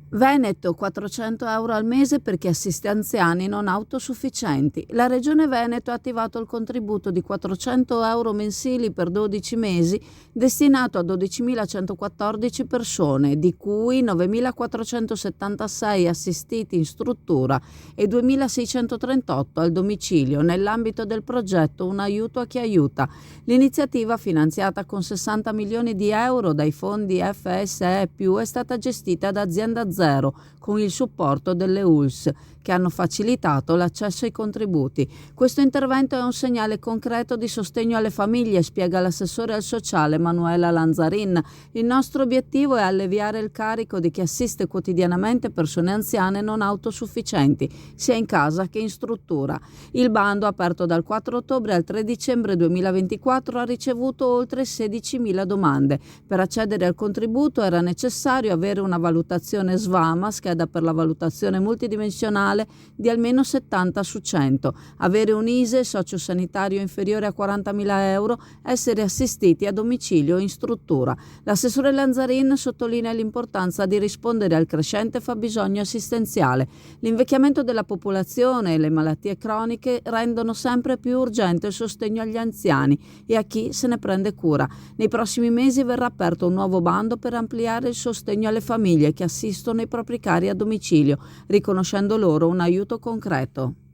Veneto, 400 euro al mese per chi assiste anziani non autosufficienti. La Regione Veneto ha attivato il contributo di 400 euro mensili per 12 mesi destinato a 12.114 persone, di cui 9.476 assistiti in struttura e 2.638 al domicilio, nell'ambito del progetto Un aiuto a chi aiuta. L'iniziativa, finanziata con 60 milioni di euro dai fondi FSE+, è stata gestita da Azienda Zero, con il supporto delle ULSS, che hanno facilitato l'accesso ai contributi. Questo intervento è un segnale concreto di sostegno alle famiglie, spiega l'assessore al sociale Manuela Lanzarin. Il nostro obiettivo è alleviare il carico di chi assiste quotidianamente persone anziane non autosufficienti, sia in casa che in struttura. Il bando, aperto dal 4 ottobre al 3 dicembre 2024, ha ricevuto oltre 16.000 domande. Per accedere al contributo era necessario avere una valutazione SVAMA, scheda per la valutazione multidimensionale, di almeno 70 su 100, avere un ISEE sociosanitario inferiore a 40.000 euro, essere assistiti a domicilio o in struttura. L'assessore Lanzarin sottolinea l'importanza di rispondere al crescente fabbisogno assistenziale. L'invecchiamento della popolazione e le malattie croniche rendono sempre più urgente il sostegno agli anziani e a chi se ne prende cura. Nei prossimi mesi verrà aperto un nuovo bando per ampliare il sostegno alle famiglie che assistono i propri cari a domicilio, riconoscendo loro un aiuto concreto.